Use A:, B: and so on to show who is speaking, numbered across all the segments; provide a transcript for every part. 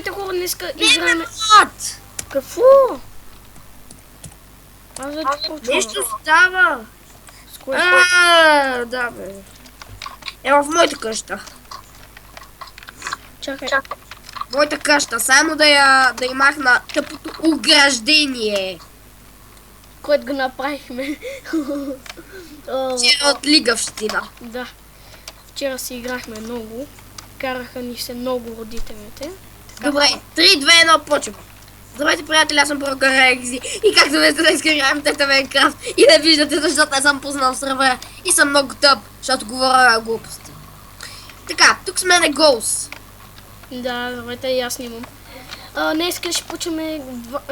A: Здравейте хора, днеска играем... Какво? Аз вече почвам.
B: Нещо става.
A: С кое?
B: Да бе. Е в моята къща.
A: Чакай.
B: Моята къща, само да я махна тъпото ограждение.
A: Което го направихме.
B: Вчера от лигавщина.
A: Да. Вчера си играхме много. Караха ни се много родителите.
B: Добре, 3, 2, 1, почваме. Здравейте, приятели, аз съм Прогарекси и както виждате, днес играем Тета Майнкрафт и не виждате, защото не съм познал сървъра и съм много тъп, защото говоря глупости. Така, тук сме на Гоус.
A: Да, давайте и аз снимам. Днес ще почваме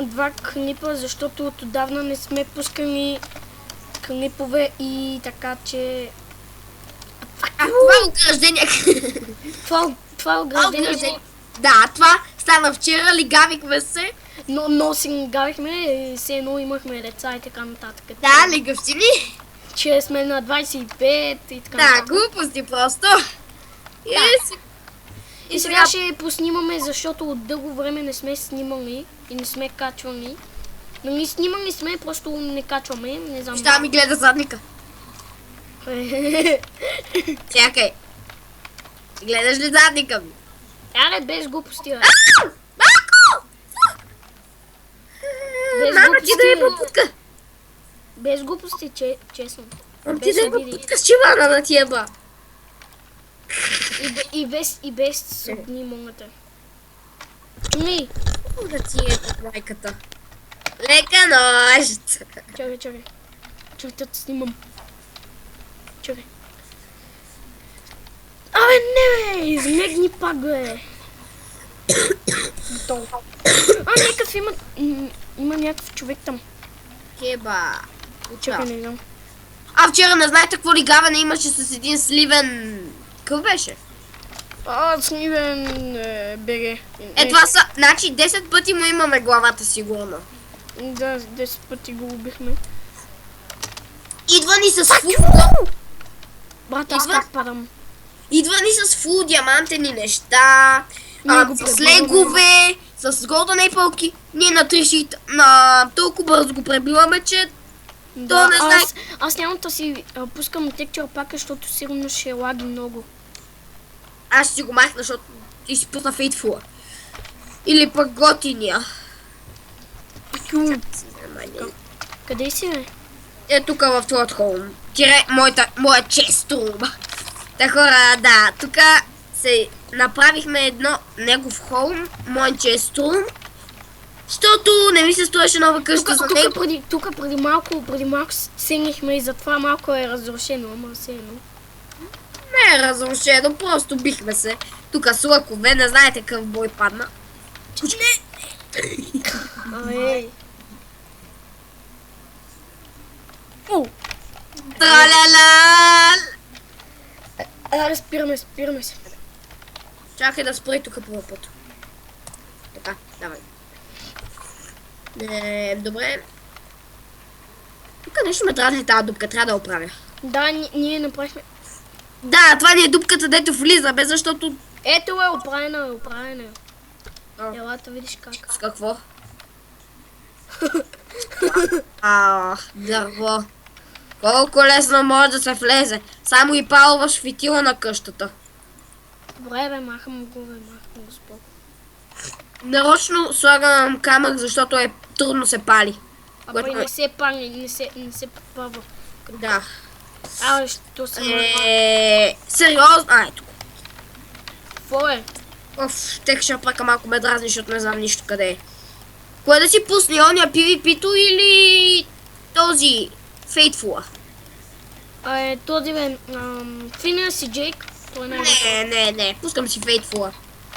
A: два клипа, защото отдавна не сме пускани клипове и така че...
B: Това е ограждение.
A: Това е ограждение.
B: Да, това стана вчера, лигавихме се.
A: Но си лигавихме и все едно имахме деца и така нататък.
B: Да, лигавщини.
A: Че сме на 25 и така
B: Да,
A: нататък.
B: глупости просто.
A: И сега ще поснимаме, защото от дълго време не сме снимали и не сме качвали. Нали снимали сме, просто не качваме, не знам.
B: Ще ми гледа задника. Чакай. Гледаш ли задника ми?
A: Аре, без глупости, бе.
B: Малко!
A: Без
B: Мама, ти
A: глупости,
B: да
A: бе.
B: има путка.
A: Без глупости, честно.
B: Ти
A: Без
B: да има
A: обиди.
B: путка с чивана на тия ба.
A: И без съдни момента. Ми,
B: Да ти е майката. Лека нощ.
A: чакай. Чакай, да снимам. Чакай. Абе, не, бе, измегни пак, бе. Готово. Някакъв има някакъв човек там.
B: Хеба.
A: Чакай, не знам.
B: Вчера не знаете какво лигаване имаше с един сливен... Какъв беше?
A: Сливен БГ.
B: Това са... Значи 10 пъти му имаме главата сигурно.
A: Да, 10 пъти го убихме.
B: Идва ни с фул...
A: Брат, аз как падам?
B: Идва ни с фул диамантени неща,
A: Ние го
B: с
A: пребиваме.
B: легове, с голден ейпълки. Ние на 3 на толкова бързо го пребиваме, че
A: Да,
B: не знае.
A: аз няма да си пускам текчер пака, защото сигурно ще лаги много.
B: Аз ще си го махна, защото ти си пусна фейтфула. Или пък готиния.
A: Къде си, бе?
B: Е тук в твоят холм. Тире моя чест рума. Та хора, да, тук се направихме едно негов холм, мой чест рум. Защото не ми се строеше нова къща за него.
A: Тук преди малко сенихме и затова малко е разрушено, ама все едно.
B: Не е разрушено, просто бихме се. Тук с лъкове, не знаете какъв бой падна.
A: Ей.
B: Траляля!
A: Аре, спираме се.
B: Чакай да спори тук по път. Така, давай. Добре. Тук нещо ме дразни тази дупка, трябва да я оправя.
A: Да, ние направихме...
B: Да, това ни е дупката, дето влиза, бе, защото...
A: Ето е, оправена. Елата видиш как.
B: С какво? Дърво. Колко лесно може да се влезе. Само и палваш фитила на къщата.
A: Добре, бе, махам го споко.
B: Нарочно слагам камък, защото е трудно се пали.
A: Пъй не се пали, не се попава.
B: Да.
A: Що се
B: Сериозно? Ето.
A: Какво е?
B: Тех ще прака малко ме дразни, защото не знам нищо къде е. Кое да си пусне, ония PvP-то или този Фейтфула?
A: Този бе, Финес и Джейк. Той не е.
B: Не, пускам си Фейтфула.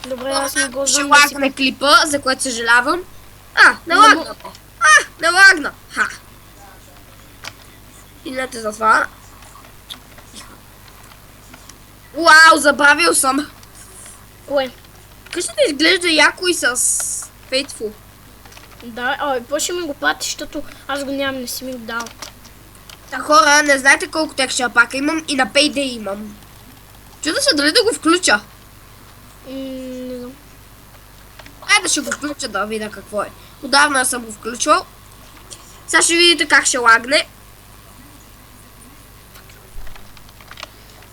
A: Добре, аз не го
B: Ще
A: знам.
B: лагне клипа, за което съжалявам. Не лагна. Не лагна. Извинете за това. Уау, забравил съм.
A: Кое?
B: Къщата изглежда яко и с Фейтфул.
A: Да, какво ще ми го плати, защото аз го нямам, не си ми го дал.
B: Та хора, не знаете колко текстчер пака имам и на Payday имам. Чуда се дали да го включа.
A: Не знам.
B: Чакайте, ще го включа да видя какво е. Отдавна съм го включвал. Сега ще видите как ще лагне.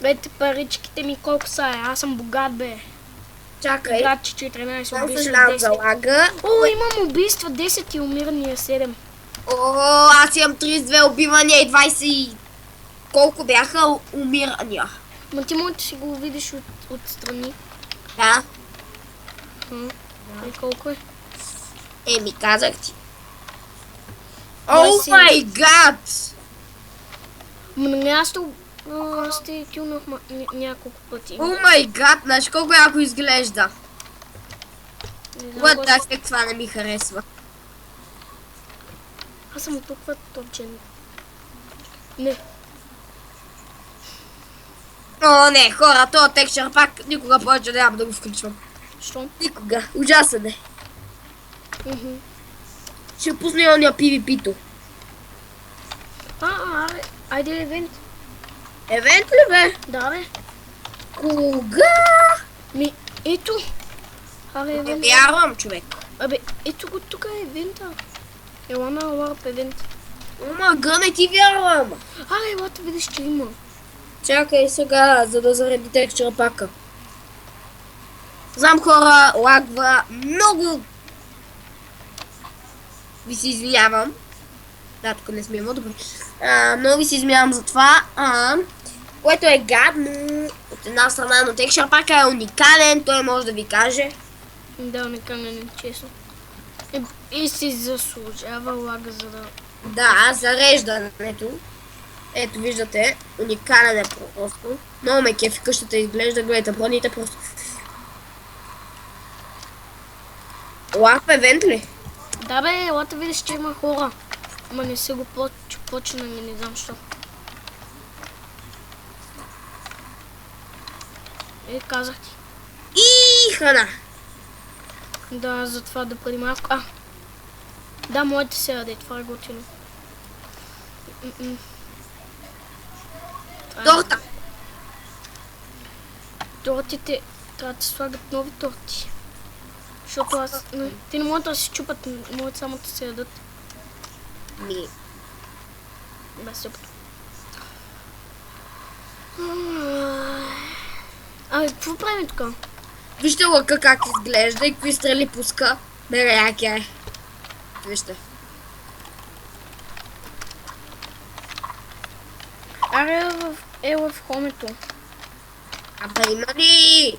A: Бете, паричките ми колко са, аз съм богат, бе.
B: Чакай.
A: Богат, 14,
B: Много
A: убийства
B: съжалявам за
A: 10.
B: лага.
A: О, имам убийства 10 и умирания 7.
B: О, аз имам 32 убивания и 20 и... Колко бяха умирания?
A: Ма ти може да си го видиш отстрани.
B: Да.
A: И колко е?
B: Еми, казах ти. О май гад!
A: Ма нали аз те килнах няколко пъти.
B: О май гад, знаеш колко яко изглежда.
A: Не знам,
B: What the heck, това не ми харесва.
A: аз съм толкова точен. Не.
B: О, не, хора, този текстчър пак никога повече няма да го включвам.
A: Що?
B: Никога. Ужасен е. Ще пусна и ония PvP-то.
A: Аре, айде евент.
B: Евент ли бе?
A: Да, бе.
B: Кога?
A: Ми, ето. Аре,
B: Не
A: евент.
B: вярвам, човек.
A: Абе, ето го тук е евента. Ела на Ларп евент.
B: Ома, не ти вярвам.
A: Аре, ела да видиш, че има.
B: Чакай сега, за да заради текстчъра пака. Знам, хора, лагва много. Ви се извинявам. Да, тук не смея, добре. Много ви се извинявам за това. Което е гадно. От една страна, но текстчър пака е уникален. Той може да ви каже.
A: Да, уникален, честно. И си заслужава лага, за да...
B: Да, зареждането. Ето, виждате, уникален е просто. Много ме кефи къщата изглежда, гледайте, броните просто. Ларп евент ли?
A: Да, бе, ела да видиш, че има хора. Ама не са го почнали, не знам що. Казах ти.
B: И храна.
A: Да, затова да преди малко. Да, моите се яде, това е готино.
B: Торта.
A: Тортите, трябва да се слагат нови торти. Защото аз... Те не могат да се чупат, могат само да се ядат.
B: Ми.
A: Без съпто. Какво правим тук?
B: Вижте лъка как изглежда и какви стрели пуска. Мега якия е. Вижте.
A: Аре в хомето.
B: Абе има ли?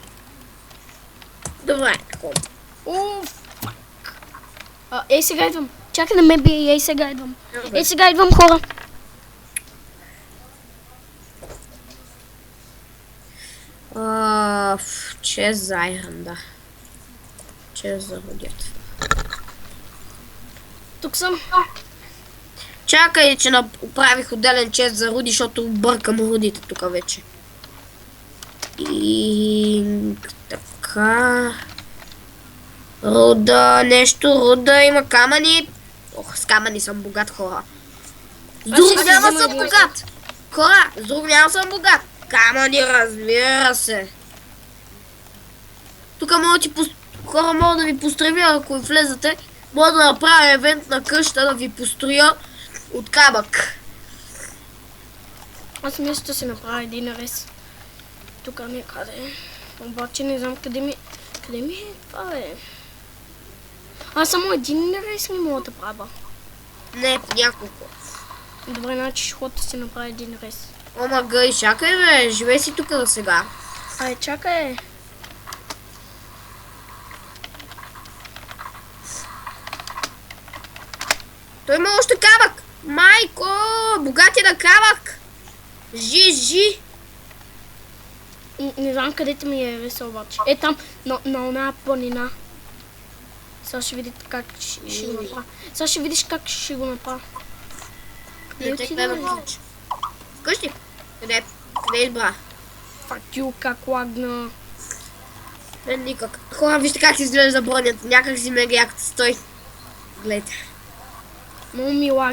B: Добре, хубаво.
A: Фак. Ей сега идвам. Чакай да ме бие, ей сега идвам. Ей сега идвам, хора.
B: Чест за Айран, да. Чест за Рудят.
A: Тук съм.
B: Чакай, че направих отделен чест за Руди, защото бъркам Рудите тук вече. И така. Руда, нещо, Руда има камъни. Ох, с камъни съм богат, хора. С друг няма съм богат. Хора, с друг няма съм богат. Камъни, разбира се. Тук хора мога да ви построя, ако влезете. Мога да направя евент на къща, да ви построя от камък.
A: Аз мисля да си направя един рез. Тук някъде. Обаче не знам къде ми е това, бе. Аз само един рез ми мога да правя.
B: Не, няколко.
A: Добре, значи ще ходя да си направя един рез.
B: Ома гъй, чакай бе, живей си тук за сега.
A: Чакай.
B: Той има още камък. Майко, богати на камък. Жи.
A: Не знам където ми е рез обаче. Е там, на една планина. Сега ще видите как ще го направя. Сега ще видиш как ще го направя.
B: Не те гледам ключ. Вкъщи? Къде избра?
A: Фак ю, как лагна.
B: Не, никак. Хора, вижте как изглежда бронят. Някак си мега якото стой. Гледайте.
A: Много ми лаги.